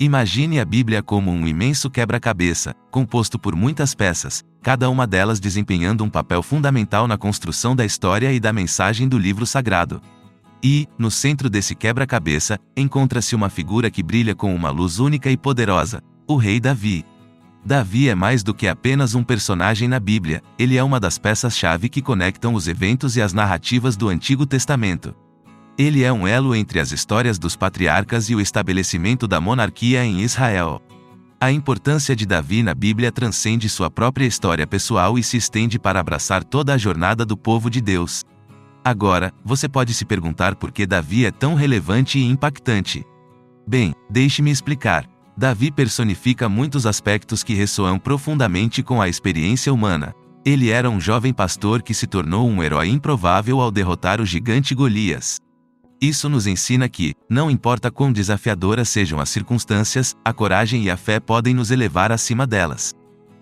Imagine a Bíblia como um imenso quebra-cabeça, composto por muitas peças, cada uma delas desempenhando um papel fundamental na construção da história e da mensagem do livro sagrado. E, no centro desse quebra-cabeça, encontra-se uma figura que brilha com uma luz única e poderosa: o rei Davi. Davi é mais do que apenas um personagem na Bíblia, ele é uma das peças-chave que conectam os eventos e as narrativas do Antigo Testamento. Ele é um elo entre as histórias dos patriarcas e o estabelecimento da monarquia em Israel. A importância de Davi na Bíblia transcende sua própria história pessoal e se estende para abraçar toda a jornada do povo de Deus. Agora, você pode se perguntar por que Davi é tão relevante e impactante. Bem, deixe-me explicar. Davi personifica muitos aspectos que ressoam profundamente com a experiência humana. Ele era um jovem pastor que se tornou um herói improvável ao derrotar o gigante Golias. Isso nos ensina que, não importa quão desafiadoras sejam as circunstâncias, a coragem e a fé podem nos elevar acima delas.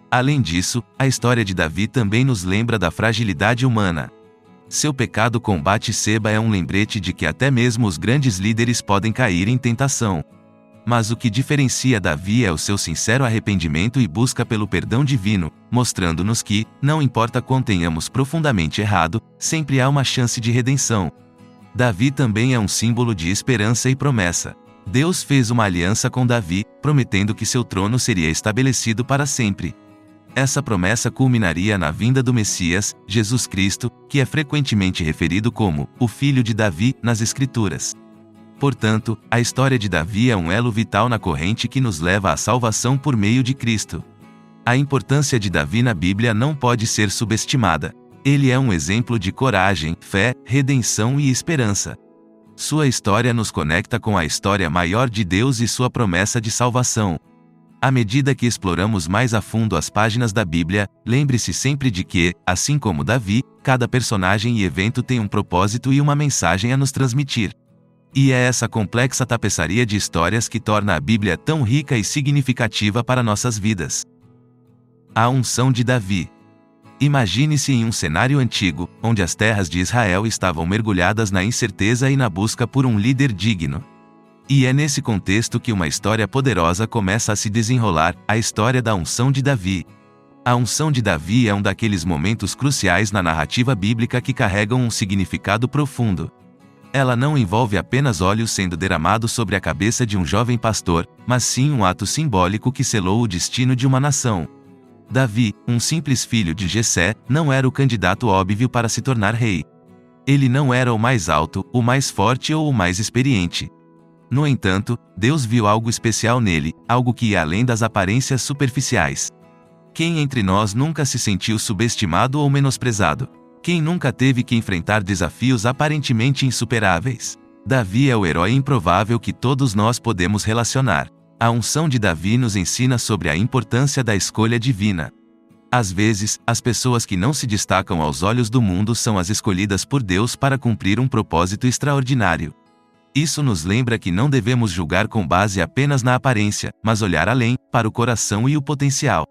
Além disso, a história de Davi também nos lembra da fragilidade humana. Seu pecado com Batseba é um lembrete de que até mesmo os grandes líderes podem cair em tentação. Mas o que diferencia Davi é o seu sincero arrependimento e busca pelo perdão divino, mostrando-nos que, não importa quão tenhamos profundamente errado, sempre há uma chance de redenção. Davi também é um símbolo de esperança e promessa. Deus fez uma aliança com Davi, prometendo que seu trono seria estabelecido para sempre. Essa promessa culminaria na vinda do Messias, Jesus Cristo, que é frequentemente referido como o Filho de Davi nas Escrituras. Portanto, a história de Davi é um elo vital na corrente que nos leva à salvação por meio de Cristo. A importância de Davi na Bíblia não pode ser subestimada. Ele é um exemplo de coragem, fé, redenção e esperança. Sua história nos conecta com a história maior de Deus e sua promessa de salvação. À medida que exploramos mais a fundo as páginas da Bíblia, lembre-se sempre de que, assim como Davi, cada personagem e evento tem um propósito e uma mensagem a nos transmitir. E é essa complexa tapeçaria de histórias que torna a Bíblia tão rica e significativa para nossas vidas. A unção de Davi. Imagine-se em um cenário antigo, onde as terras de Israel estavam mergulhadas na incerteza e na busca por um líder digno. E é nesse contexto que uma história poderosa começa a se desenrolar, a história da unção de Davi. A unção de Davi é um daqueles momentos cruciais na narrativa bíblica que carregam um significado profundo. Ela não envolve apenas óleo sendo derramado sobre a cabeça de um jovem pastor, mas sim um ato simbólico que selou o destino de uma nação. Davi, um simples filho de Jessé, não era o candidato óbvio para se tornar rei. Ele não era o mais alto, o mais forte ou o mais experiente. No entanto, Deus viu algo especial nele, algo que ia além das aparências superficiais. Quem entre nós nunca se sentiu subestimado ou menosprezado? Quem nunca teve que enfrentar desafios aparentemente insuperáveis? Davi é o herói improvável que todos nós podemos relacionar. A unção de Davi nos ensina sobre a importância da escolha divina. Às vezes, as pessoas que não se destacam aos olhos do mundo são as escolhidas por Deus para cumprir um propósito extraordinário. Isso nos lembra que não devemos julgar com base apenas na aparência, mas olhar além, para o coração e o potencial.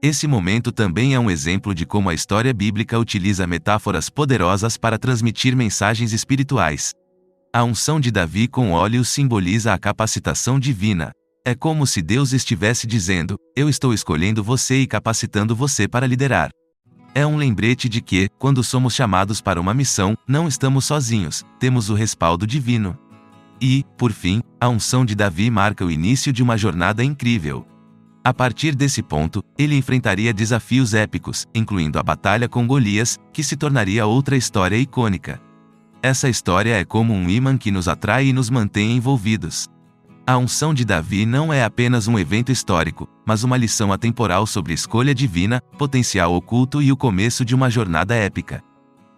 Esse momento também é um exemplo de como a história bíblica utiliza metáforas poderosas para transmitir mensagens espirituais. A unção de Davi com óleo simboliza a capacitação divina. É como se Deus estivesse dizendo: eu estou escolhendo você e capacitando você para liderar. É um lembrete de que, quando somos chamados para uma missão, não estamos sozinhos, temos o respaldo divino. E, por fim, a unção de Davi marca o início de uma jornada incrível. A partir desse ponto, ele enfrentaria desafios épicos, incluindo a batalha com Golias, que se tornaria outra história icônica. Essa história é como um ímã que nos atrai e nos mantém envolvidos. A unção de Davi não é apenas um evento histórico, mas uma lição atemporal sobre escolha divina, potencial oculto e o começo de uma jornada épica.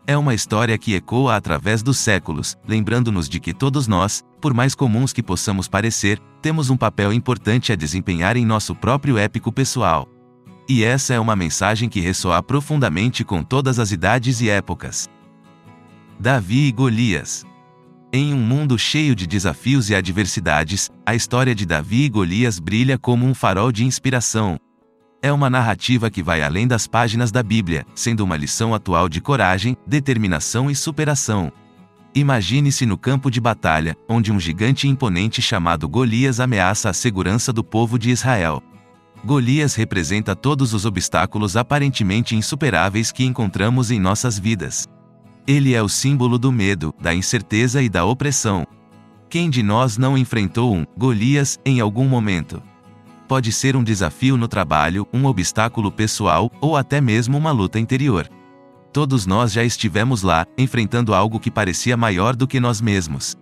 É uma história que ecoa através dos séculos, lembrando-nos de que todos nós, por mais comuns que possamos parecer, temos um papel importante a desempenhar em nosso próprio épico pessoal. E essa é uma mensagem que ressoa profundamente com todas as idades e épocas. Davi e Golias. Em um mundo cheio de desafios e adversidades, a história de Davi e Golias brilha como um farol de inspiração. É uma narrativa que vai além das páginas da Bíblia, sendo uma lição atual de coragem, determinação e superação. Imagine-se no campo de batalha, onde um gigante imponente chamado Golias ameaça a segurança do povo de Israel. Golias representa todos os obstáculos aparentemente insuperáveis que encontramos em nossas vidas. Ele é o símbolo do medo, da incerteza e da opressão. Quem de nós não enfrentou um Golias em algum momento? Pode ser um desafio no trabalho, um obstáculo pessoal, ou até mesmo uma luta interior. Todos nós já estivemos lá, enfrentando algo que parecia maior do que nós mesmos.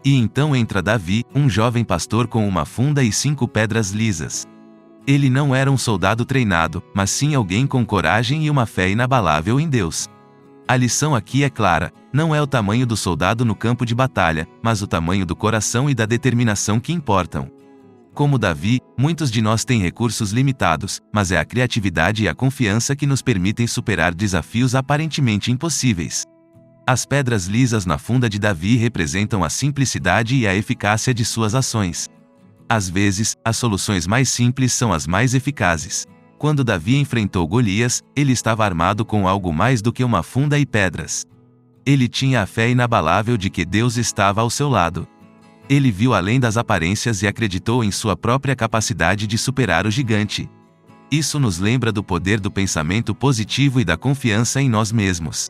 E então entra Davi, um jovem pastor com uma funda e 5 pedras lisas. Ele não era um soldado treinado, mas sim alguém com coragem e uma fé inabalável em Deus. A lição aqui é clara: não é o tamanho do soldado no campo de batalha, mas o tamanho do coração e da determinação que importam. Como Davi, muitos de nós têm recursos limitados, mas é a criatividade e a confiança que nos permitem superar desafios aparentemente impossíveis. As pedras lisas na funda de Davi representam a simplicidade e a eficácia de suas ações. Às vezes, as soluções mais simples são as mais eficazes. Quando Davi enfrentou Golias, ele estava armado com algo mais do que uma funda e pedras. Ele tinha a fé inabalável de que Deus estava ao seu lado. Ele viu além das aparências e acreditou em sua própria capacidade de superar o gigante. Isso nos lembra do poder do pensamento positivo e da confiança em nós mesmos.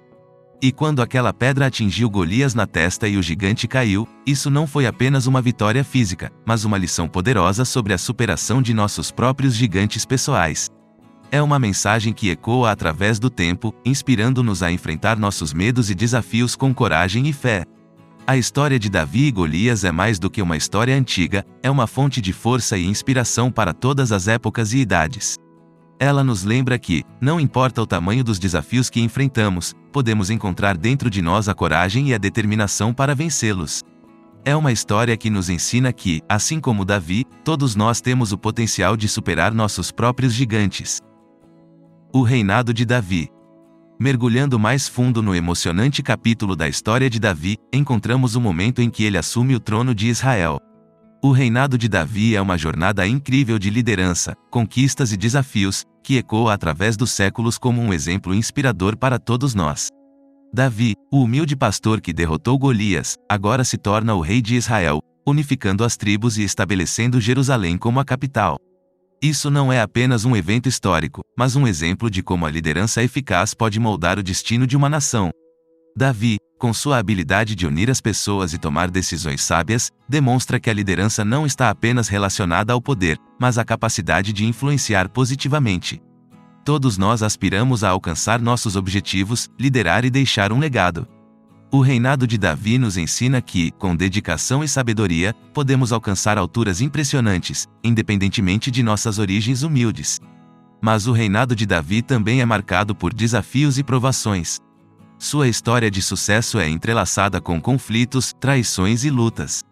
E quando aquela pedra atingiu Golias na testa e o gigante caiu, isso não foi apenas uma vitória física, mas uma lição poderosa sobre a superação de nossos próprios gigantes pessoais. É uma mensagem que ecoa através do tempo, inspirando-nos a enfrentar nossos medos e desafios com coragem e fé. A história de Davi e Golias é mais do que uma história antiga, é uma fonte de força e inspiração para todas as épocas e idades. Ela nos lembra que, não importa o tamanho dos desafios que enfrentamos, podemos encontrar dentro de nós a coragem e a determinação para vencê-los. É uma história que nos ensina que, assim como Davi, todos nós temos o potencial de superar nossos próprios gigantes. O reinado de Davi. Mergulhando mais fundo no emocionante capítulo da história de Davi, encontramos o momento em que ele assume o trono de Israel. O reinado de Davi é uma jornada incrível de liderança, conquistas e desafios, que ecoa através dos séculos como um exemplo inspirador para todos nós. Davi, o humilde pastor que derrotou Golias, agora se torna o rei de Israel, unificando as tribos e estabelecendo Jerusalém como a capital. Isso não é apenas um evento histórico, mas um exemplo de como a liderança eficaz pode moldar o destino de uma nação. Davi, com sua habilidade de unir as pessoas e tomar decisões sábias, demonstra que a liderança não está apenas relacionada ao poder, mas à capacidade de influenciar positivamente. Todos nós aspiramos a alcançar nossos objetivos, liderar e deixar um legado. O reinado de Davi nos ensina que, com dedicação e sabedoria, podemos alcançar alturas impressionantes, independentemente de nossas origens humildes. Mas o reinado de Davi também é marcado por desafios e provações. Sua história de sucesso é entrelaçada com conflitos, traições e lutas.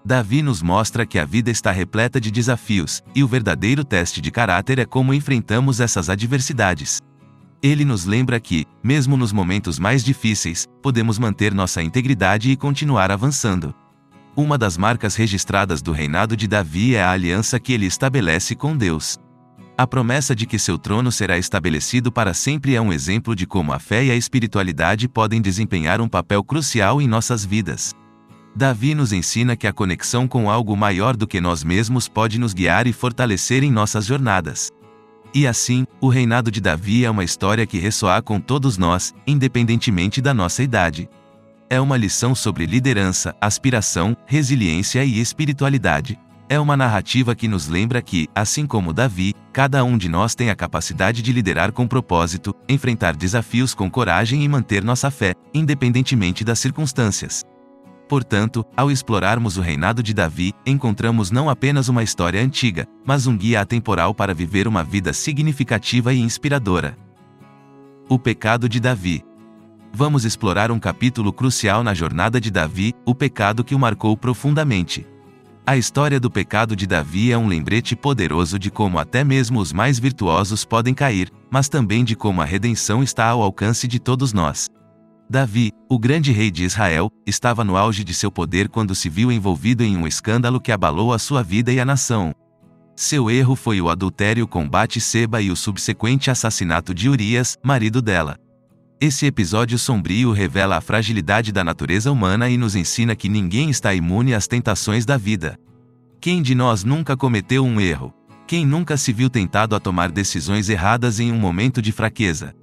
Davi nos mostra que a vida está repleta de desafios, e o verdadeiro teste de caráter é como enfrentamos essas adversidades. Ele nos lembra que, mesmo nos momentos mais difíceis, podemos manter nossa integridade e continuar avançando. Uma das marcas registradas do reinado de Davi é a aliança que ele estabelece com Deus. A promessa de que seu trono será estabelecido para sempre é um exemplo de como a fé e a espiritualidade podem desempenhar um papel crucial em nossas vidas. Davi nos ensina que a conexão com algo maior do que nós mesmos pode nos guiar e fortalecer em nossas jornadas. E assim, o reinado de Davi é uma história que ressoa com todos nós, independentemente da nossa idade. É uma lição sobre liderança, aspiração, resiliência e espiritualidade. É uma narrativa que nos lembra que, assim como Davi, cada um de nós tem a capacidade de liderar com propósito, enfrentar desafios com coragem e manter nossa fé, independentemente das circunstâncias. Portanto, ao explorarmos o reinado de Davi, encontramos não apenas uma história antiga, mas um guia atemporal para viver uma vida significativa e inspiradora. O pecado de Davi. Vamos explorar um capítulo crucial na jornada de Davi, o pecado que o marcou profundamente. A história do pecado de Davi é um lembrete poderoso de como até mesmo os mais virtuosos podem cair, mas também de como a redenção está ao alcance de todos nós. Davi, o grande rei de Israel, estava no auge de seu poder quando se viu envolvido em um escândalo que abalou a sua vida e a nação. Seu erro foi o adultério com Batseba e o subsequente assassinato de Urias, marido dela. Esse episódio sombrio revela a fragilidade da natureza humana e nos ensina que ninguém está imune às tentações da vida. Quem de nós nunca cometeu um erro? Quem nunca se viu tentado a tomar decisões erradas em um momento de fraqueza?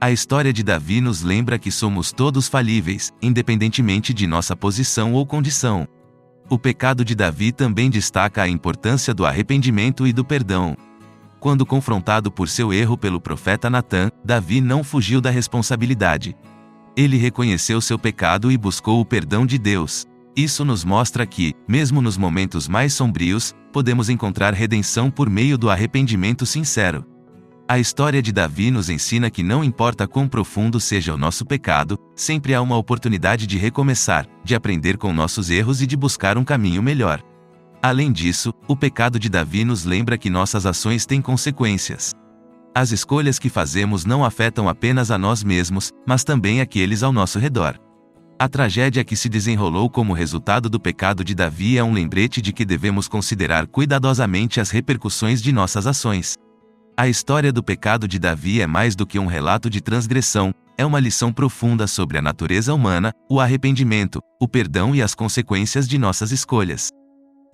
A história de Davi nos lembra que somos todos falíveis, independentemente de nossa posição ou condição. O pecado de Davi também destaca a importância do arrependimento e do perdão. Quando confrontado por seu erro pelo profeta Natã, Davi não fugiu da responsabilidade. Ele reconheceu seu pecado e buscou o perdão de Deus. Isso nos mostra que, mesmo nos momentos mais sombrios, podemos encontrar redenção por meio do arrependimento sincero. A história de Davi nos ensina que não importa quão profundo seja o nosso pecado, sempre há uma oportunidade de recomeçar, de aprender com nossos erros e de buscar um caminho melhor. Além disso, o pecado de Davi nos lembra que nossas ações têm consequências. As escolhas que fazemos não afetam apenas a nós mesmos, mas também aqueles ao nosso redor. A tragédia que se desenrolou como resultado do pecado de Davi é um lembrete de que devemos considerar cuidadosamente as repercussões de nossas ações. A história do pecado de Davi é mais do que um relato de transgressão, é uma lição profunda sobre a natureza humana, o arrependimento, o perdão e as consequências de nossas escolhas.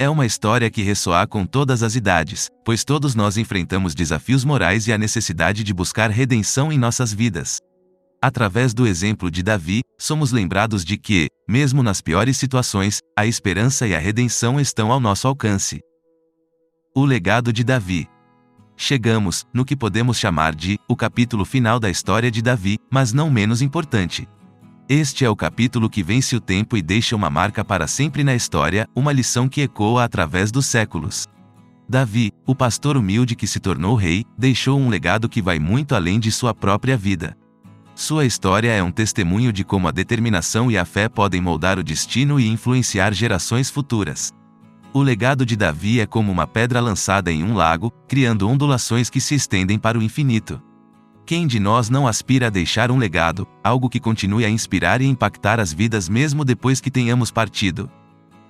É uma história que ressoa com todas as idades, pois todos nós enfrentamos desafios morais e a necessidade de buscar redenção em nossas vidas. Através do exemplo de Davi, somos lembrados de que, mesmo nas piores situações, a esperança e a redenção estão ao nosso alcance. O legado de Davi. Chegamos, no que podemos chamar de, o capítulo final da história de Davi, mas não menos importante. Este é o capítulo que vence o tempo e deixa uma marca para sempre na história, uma lição que ecoa através dos séculos. Davi, o pastor humilde que se tornou rei, deixou um legado que vai muito além de sua própria vida. Sua história é um testemunho de como a determinação e a fé podem moldar o destino e influenciar gerações futuras. O legado de Davi é como uma pedra lançada em um lago, criando ondulações que se estendem para o infinito. Quem de nós não aspira a deixar um legado, algo que continue a inspirar e impactar as vidas mesmo depois que tenhamos partido?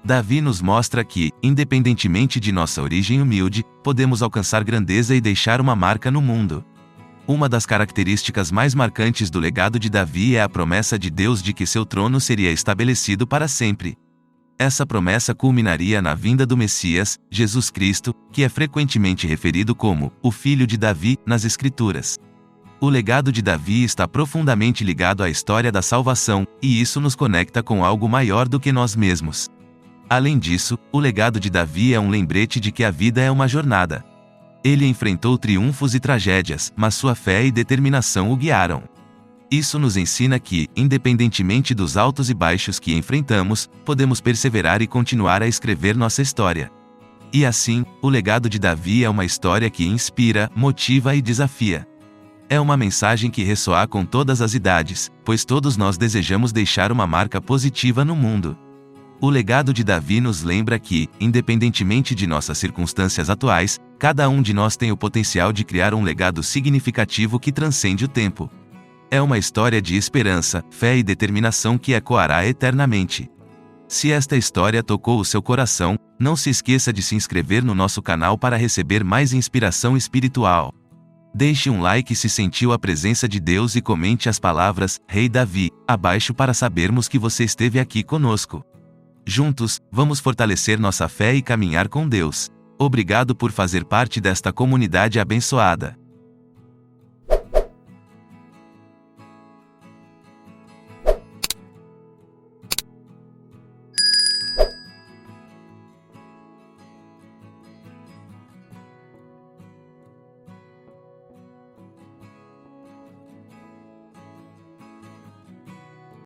Davi nos mostra que, independentemente de nossa origem humilde, podemos alcançar grandeza e deixar uma marca no mundo. Uma das características mais marcantes do legado de Davi é a promessa de Deus de que seu trono seria estabelecido para sempre. Essa promessa culminaria na vinda do Messias, Jesus Cristo, que é frequentemente referido como o Filho de Davi nas Escrituras. O legado de Davi está profundamente ligado à história da salvação, e isso nos conecta com algo maior do que nós mesmos. Além disso, o legado de Davi é um lembrete de que a vida é uma jornada. Ele enfrentou triunfos e tragédias, mas sua fé e determinação o guiaram. Isso nos ensina que, independentemente dos altos e baixos que enfrentamos, podemos perseverar e continuar a escrever nossa história. E assim, o legado de Davi é uma história que inspira, motiva e desafia. É uma mensagem que ressoa com todas as idades, pois todos nós desejamos deixar uma marca positiva no mundo. O legado de Davi nos lembra que, independentemente de nossas circunstâncias atuais, cada um de nós tem o potencial de criar um legado significativo que transcende o tempo. É uma história de esperança, fé e determinação que ecoará eternamente. Se esta história tocou o seu coração, não se esqueça de se inscrever no nosso canal para receber mais inspiração espiritual. Deixe um like se sentiu a presença de Deus e comente as palavras Rei Davi abaixo para sabermos que você esteve aqui conosco. Juntos, vamos fortalecer nossa fé e caminhar com Deus. Obrigado por fazer parte desta comunidade abençoada.